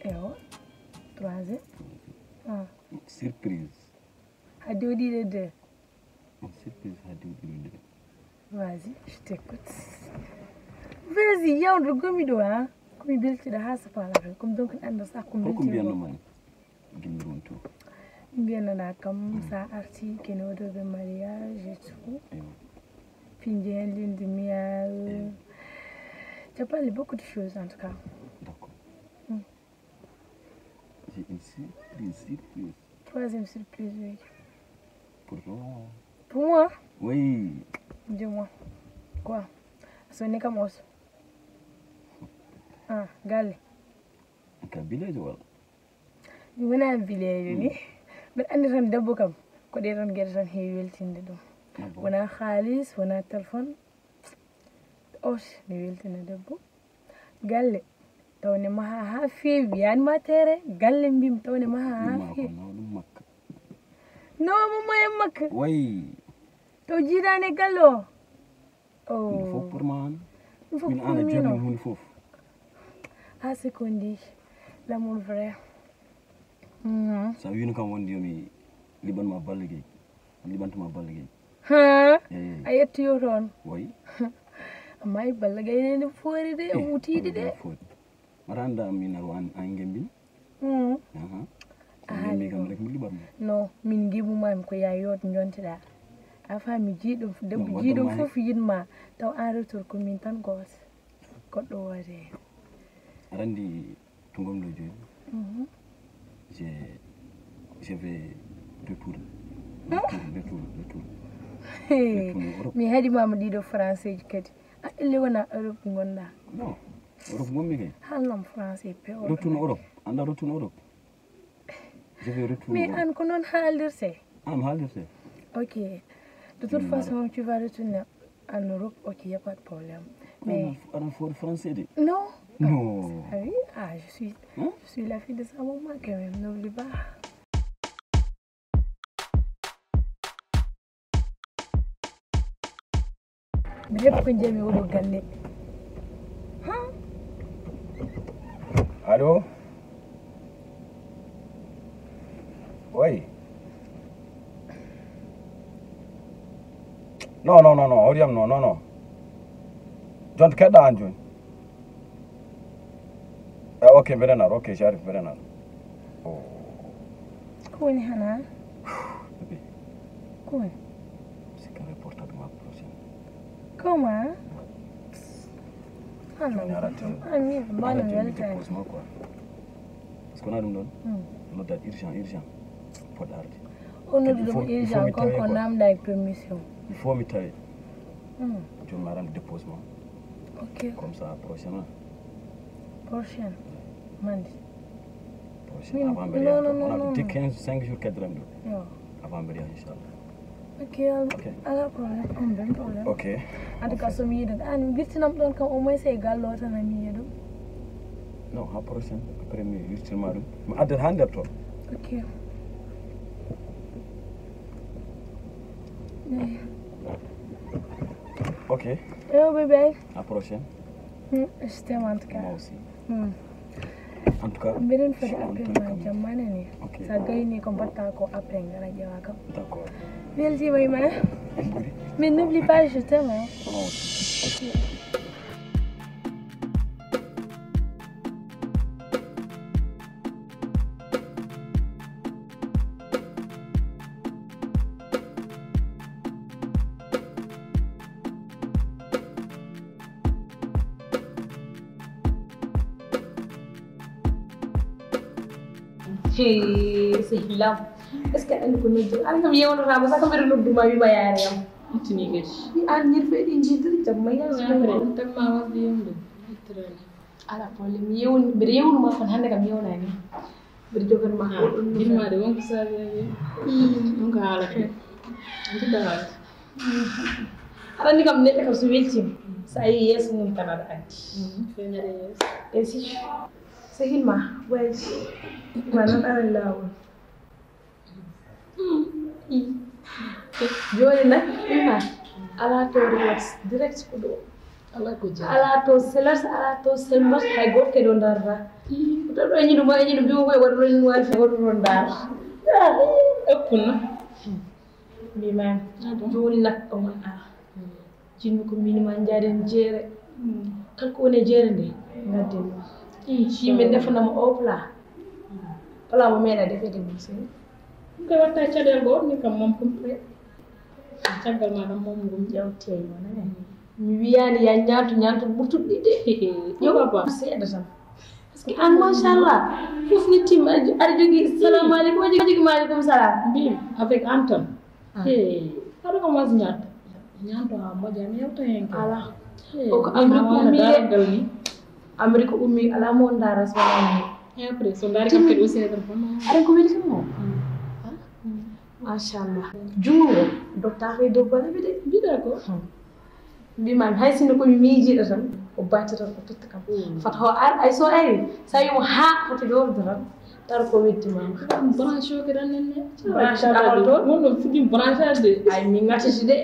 Ewa. Troisième. Ah. Surprise. Adieu dit les deux. Surprise, adieu dit les deux. Vas-y, je t'écoute. Vas-y, il y a un regomido, hein? Comme il dit, comme donc un ça comme combien de man? Bien là comme ça article qui nous de mariage et tout. Finir lune de miel. Tu as parlé beaucoup de choses en tout cas. D'accord. J'ai une surprise. Troisième surprise, oui. Pour toi? Pour moi? Oui. Dis-moi. Quoi? Ce n'est qu'à moi. Ah, Gale. Un village ou When I'm village, but I don't double come. Could they don't get on here wilting the door? When I Halis, when I telephone, oh, the wilting the book. Gale. Tony Maha happy, Bian Matere, Gallim Bim Tony Maha happy. No, Mamma Mac. Why? To Girane Gallo. Oh, for man. For me. A secondi, l'amour vrai. So you can one me Liban ma balligay. Liban ma balligay. Huh? I had to your own. Why? My balligay in the 40 day, Uti day. Maranda mina wan angembin. No, min give my yot njonti da. Afa mi jidum jidum fofu yidma taw en retour ko min tan got goddo wade. Arandi tungom do joy. Je vais retour. Hey, mi hadi mama dido français kadi. A elle wana Europe ngonda. No. Europe ngommi kay. Halam français pe. Retour Europe. Anda retour Europe. Je vais retourner. Mais an ko non halirse. Am halirse. OK. De toute façon, tu vas retourner en Europe. OK, il n'y a pas de problème. Mais on faut français. Non. Non. Ah oui, je suis la fille de sa maman quand même, n'oublie pas. Allô? Oui. Non, Oriam, non. Don't get down, June. Okay, Berenar, okay, Sheriff Berenar. Oh. Cool, Hannah. Cool. C'est qu'un reporter de ma prochaine. Comment? Ah non, bonne nouvelle. Parce qu'on a une note urgent. Pour l'arrêt. On a une urgent quand on a une permission. Il faut me tailler. Je me rends déposement. Ok. Comme ça, prochainement. Prochaine. Mardi. Prochaine. Avant Béria. On a dit 5 jours, 4 jours. Avant Béria, Inch'Allah. Ok, alors problème. Ok. En tout cas, ce milieu de l'année, vite, nous quand au moins c'est égal l'autre en milieu. Non, à prochaine. Après, juste le mardi. Mais à der hand, toi. Ok. Ok. Yo, bébé. À prochaine. Je t'aime en tout cas. Moi aussi. En tout cas. Benen fadi après ma jamane ni. Ok. Sa gayni ko batta ko après ngara jawa kam. D'accord. Merci way ma. Mais n'oublie pas, je t'aime. Moi aussi. Sehingga sekarang aku nuju, kami yang orang ramai saya kami nuju mami bayar yang itu nih guys. Anjir fedi jitu jam mana sebenarnya? Tapi mama bilang deh, itu ala problem yeun beriun mah kan hande kami yeun lagi. Berjogan mah. Ini mah ada uang besar ya. Enggak ala tuh. Itu dah. Ala ni kami net kami switching. Saya yes nih Kanada aja. Kayaknya deh. Esi. Sehingga well mana ada lawan. Join na ima ala to rewards direct kudo Ala kuja. ala to sellers ala to selmas hay got ke don darra to ɗo ñiɗu ma ñiɗu bi koy waɗo ɗon wafi waɗo ɗon dal ëppuna mbi ma joni nak o man ala jinmi ko minima jaden jeere kala ko woni jeere nde gadden ɗum yimɓe defanama o plat mo meeɗa defede mum seni ko watta caɗel goo ni kam mom complet caggal ma kam mom ngum ƴewteyi wona mi wiyani ya ñanto ɓurtuɗɗi de yo baba seeɗa tan par ce que an machallah fof ni timma aɗa jogui salamu aleykum aɗa jogui maaleykum salam mbimi avec Anton aɗa ko mas ñanto ha moƴa mi yewta hen ala o ko amérique ummi de ni amérique ummi ala mo ndara sonani après so dari kam kadi aussi téléphone aɗa ko weli kam o machallah jungo docteur e dow balaɓe de mbiɗa ko mbimami hay sinno komi miijiɗo tan o batte tan o totta kam fata ho ar ay so ari sa wimo ha hoto jowrdo tan tar ko weddimama branché o kadi annenne branché ɗamal toon won ɗon fuɗɗi branchage de ay min gatiti de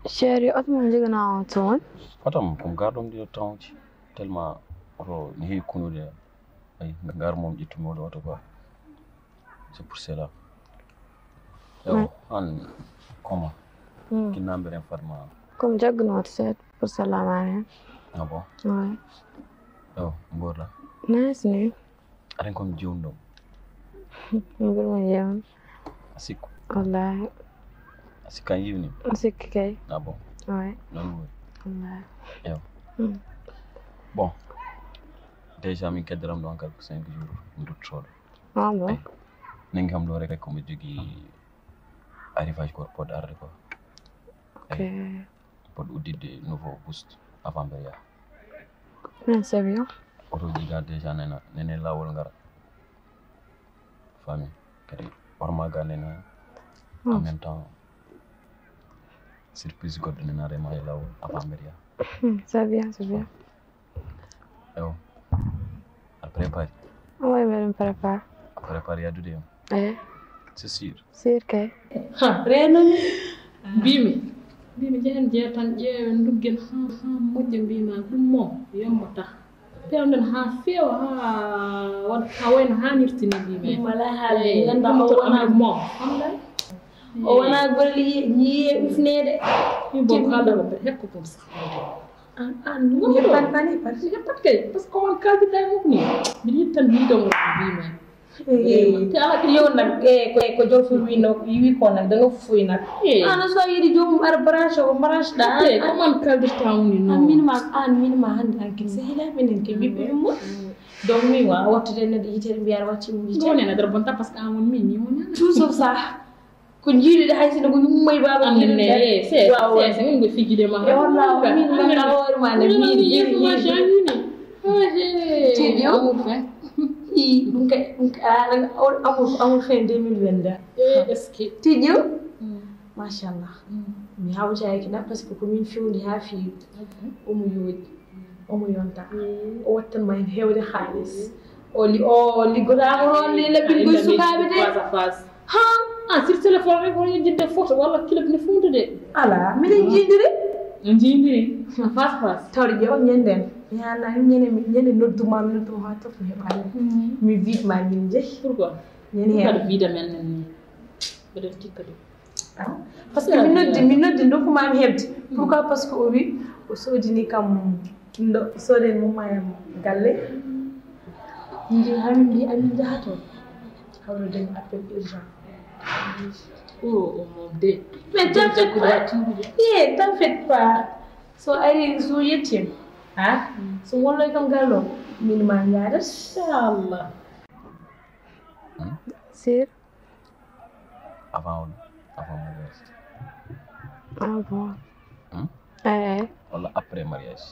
chéri oto mum jogana o toon Otom kom garɗom ɗiɗo tawji tellement oto ne heewi kunude ay gar mom ƴettumi oɗo oto quoi c'est pour cela yo an comment kinnamberen fatma comme jagguno oto seeɗa pour salamare hen ah bon ouais yo mborla nice ni aɗen komi jewni ɗom min ɓurma yewn a sikku wallahi a sikka an yiwni sikki kay ah bon ouais non woni wallahi yo bon déjà min keddaram ɗo hankadi ko 5 jours mi duttoɗo ah bon nangi kam ɗo rek komi jogui arrivage goto poɗɗo arde quoi ok poɗɗo uddidde nouveau boost avant mbeɗa yaha min c'est bien otoji ga déjà nene lawol ngara famille kadi horma ga nene en même temps surprise goɗɗo nena rema e lawol avant mbeɗa yaha c'est bien ewo a préparé ouais mbeɗum prépare a préparé yaddude yon c'est sûr sir kay renami mbimi jehen jeeya tan ƴeewe nduggen ha moƴƴa mbima ɗum moom yombata pewden ha feewa ha waɗa ha wayno hannirtini mbimi wala haalde ganda o wona moom o wona golli ñiye ufnede bon haalaɗo ɓe hekko pom sahde an heppatani heppat kay par ce que on kaldiɗa mum ni mbiɗa yiɗi tan mbiɗomo mbima te ala ko yewnak ko jolfo wino wi ko nak danga fuy nak ana so yiɗi jomum ara branche o branche ɗa comme an kaldirta woni noon minima hannde hankin sehila minen ke ɓiɓɓe ɗum donc min wa wattude nedde yitere mbiyar waccimo wonena dara bonta par ce que an won min ni wonana tout sauf ça ko jiiɗude hay sino ko yummay baba annene c'est min go fijide ma e walla min ganda hoore ma ne min tiiɗi amul fin ɗum kay amul fin 2022 est-ce que tiiɗi machallah mi hawtayaki na par ce que komin fewndi ha feewi omo yooɗi omo yonta o wattanma hen hewde haalis o liggotako noon ni laɓɓingoy sukaɓe de ha sur téléphone rek wona jidde photo walla clip ne fundude ala miɗen jiidiri jiidiri face tawde ƴeew ñanden yana ñande nodduma ha tof mi heɓani mi wiitma min jeeyi pourquoi ñande hen kada wiida men ni mbeɗen tikka ɗum par ce que mi noddi dokkumami hebde pourquoi parce que o wi o sodini kam soden mumayam galle hamin mbi amin jaha toon hawrodemi appel urgent moom de mais t'en fait pas so ari so yettim ha so wolloy kam gallo min ma jaadat inchallah sir avant mariage ah bon walla après mariage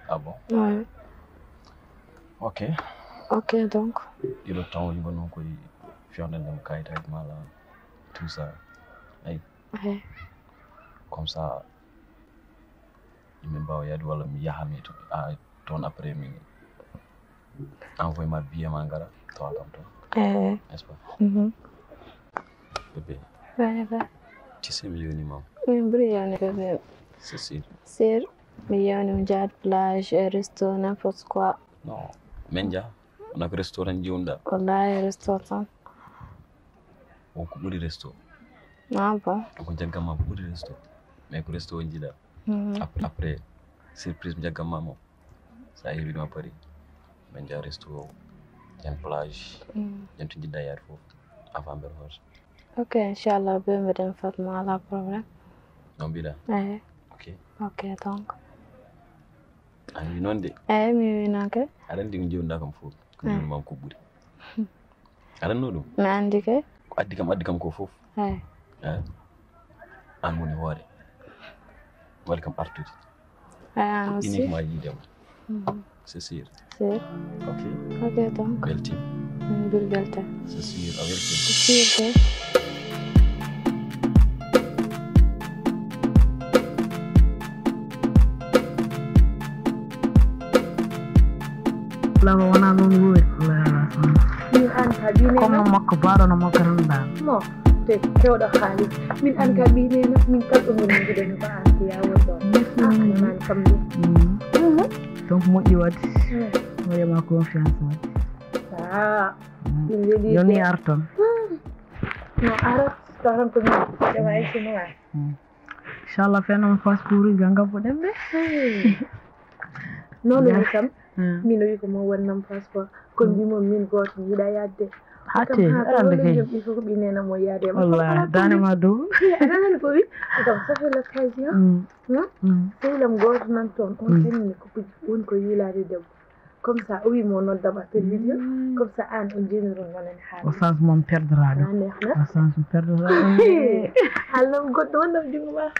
ah bon ouais ok donc ɗiɗo temps yimɓe noon koye fewnen ɗem kayitaji mala tout ça ayi comme ça yimɓe mbawa yahde walla mi yahami toon après mi envoyé ma billet ma gara tawa kam toon n'est ce pas bébé tu sais mi yewnimama min ɓuuri yewne bébé c'est sûr sir mi yewni mi jahat plage resto n'importe quoi non min jaa On a un restaurant Junda. Wallahi restaurant. On coupe le resto. Ah bon. On a un peu de resto. Mais le resto Jida. Après surprise m'jaga maman. Ça y est à Paris. Mais j'ai un resto, j'ai une plage, j'ai une d'ailleurs avant Berhor. Ok, Inch'Allah, ben madame Fatma, la problème. Non bida. Ok. Ok donc. Ani non de. Mi nanke. Adan ding Junda kam fof. Ko ñu mam ko buri. Adan no dum. Mi andi ke. Addi kam ko fof. An woni hoore. Welcome artude. An aussi. Uniquement yi dem. C'est sûr. Sûr. Ok donc. Bel team. Bel team. C'est sûr, avec C'est sûr. Lama wana non wuwe la sama. Min an ka bi ne Comme makko baɗo no makaranda. Mo te kewɗo haalis. Min an ka bi ne min kalɗo mon ngiɗe no ba asiya wodo. Man kam ni. Donc moƴƴi wadde. Wayama confiance wadde. Yoni arton. No arat taran ko min jawa ay sino wa. Inshallah fenom passeport ganga ko dembe. Non no kam. Min wi ko mo wonnam passeport kon bi mom min goto yiɗa yadde hate arande kay il faut ko bi nena mo yade wallahi dane ma do anan ko wi kam safa la occasion c'est lam goto nan ton on tan ko won ko yilade debbo comme ça oui mo non daba per vidéo comme ça an on jeniron wonen haala au sens mom perdra do au sens perdra halam goddo wonam dingo ba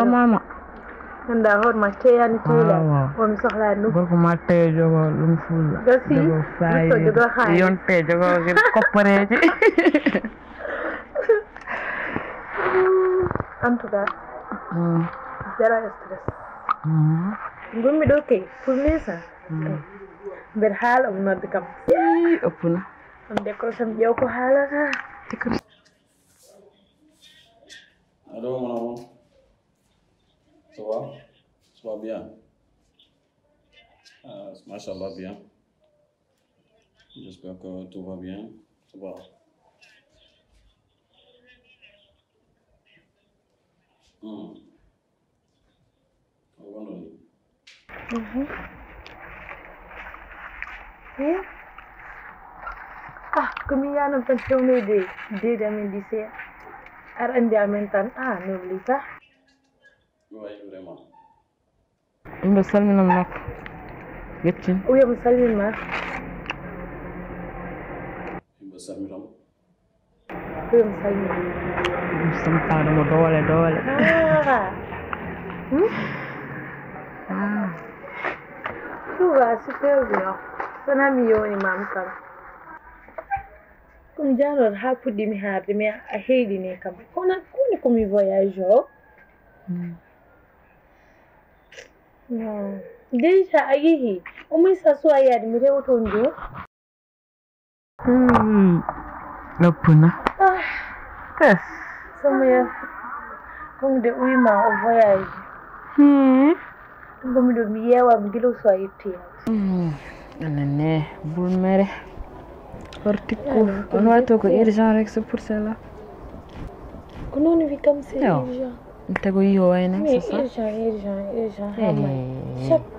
mama nda hor ma teyani teyla o mi sohla nu gorko ma tey jogo lum fulla jogo fay yonte jogo koppareji en tout cas zéro stress gommi do kay pour ça ber haala o nodde kam opuna on décrocham ƴew ko haalata Allô mon amour. Ça va bien. Machallah bien. J'espère que tout va bien. Ça va. Comme il y a une pension de amis d'ici. Arandi amen tan n'oublie pas. Oui, vraiment. Imbe salminam nak. Yettin. Oui, mo salminma. Imbe salminam. Oui, mo salminma. Samtaade mo doole. Tout va super bien. Sana mi yoni mam kam. Comme jaror ha puddi mi harde mi a heedi ne kam ko mi voyage o non déjà a yehi o mi sa so ayade mi rewoto njo loppuna sama ya comme de uyma o voyage ngomi do mi yewa mi gilo so ayitti anane bul mere Hortico, on va to ko urgent rek c'est pour cela. Ko non vi comme c'est urgent. Tego yo wayna c'est ça. Urgent.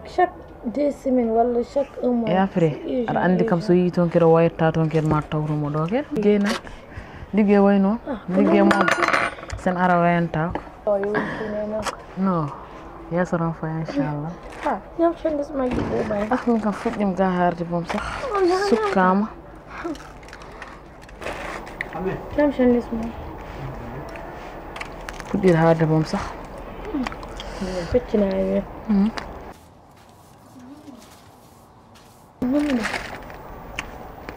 Chaque 2 semaines wala chaque 1 mois. Et après, ara andi kam so yi ton kero wayta ton ker ma tawru mo do ker. Gena. Ligge wayno. Ligge mo sen ara wayanta. No. Yes, on fa inshallah. Ñam xendes ma gibo bay. Min kam fuddim ga harde bom sax. Sukkama. Ñam xendes mo. Fudir harde bom sax. Feccina ay.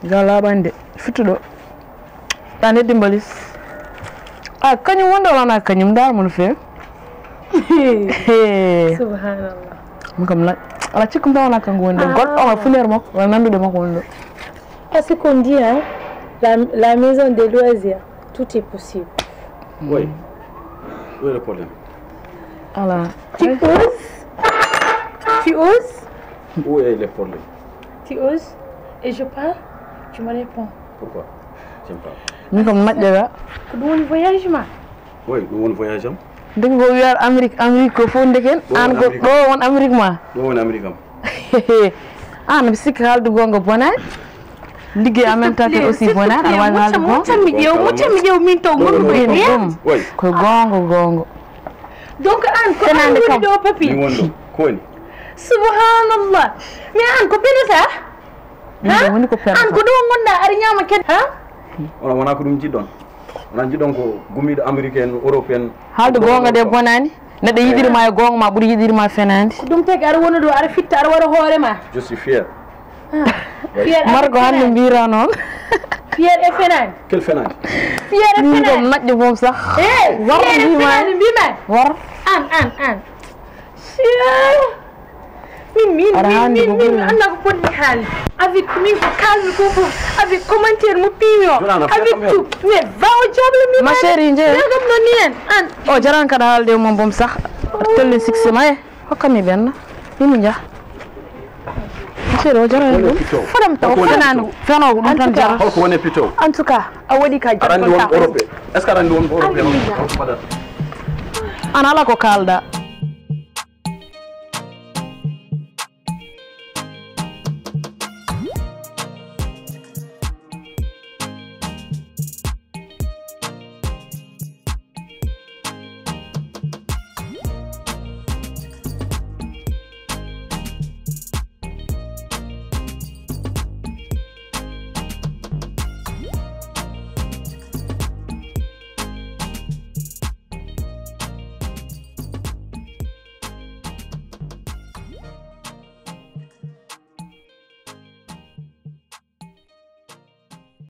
Gala bande futudo. Tane dimbalis. Kanyum wonda wana kanyum dal mun fe. Subhanallah. Mukam la ala cikum taw nak ngonde god o fuler mok wala nandude mako wondo. Parce qu'on dit hein la maison des loisirs tout est possible. Oui. Où est le problème? Voilà. Tu oses? Où est les problèmes? Tu oses? Et je parle? Tu me réponds. Pourquoi? J'aime pas. Ni comme matjaga. Ko ɗum voyage ma? Oui, nous on voyage am. Ndek go wiar Amérique ko fo ndeken an go do won Amérique ma. Do won Amérique am. An bisik haldu gonga bonat. Liggéey en même temps aussi bonat an wal haldu bon. Mo jew min taw mo ko en. Oui. Ko gongo. Donc an ko an woni do papi. Ni wondo ko ni. Subhanallah. Mi an ko penata? Ni woni ko penata. An ko do gonda ari nyama ken ha? Wala wana ko dum jiddon. Wana jiddon ko gumido américain européen. Haldu gonga de bonani. Neddo yidirma e gonga ma buri yidirma fenandi. Dum tagi ar wona do ar fitta ar wara hoore ma. Je suis fier. Fier Margo hande mbira non. Fier e fenandi. Quel fenandi? Fier e Ni fenandi. ko najjo mom sax. War bima. War. An. Min anna ko ponni hal. Avec min ko kalmi ko avec commentaire mo piño. Avec tout. Mais va au diable mi. Ma chérie nje. Ngam no nien an. O jaran kada halde mom bom sax. Tolli six may. Hokkami ben. Ni nja. Chérie o jaran dum. Fadam taw fenanu. Feno dum tan jara. Holko woni pito? En tout cas, a wadi ka Arandi won européen. Est-ce que arandi won européen? An ala ko kalda.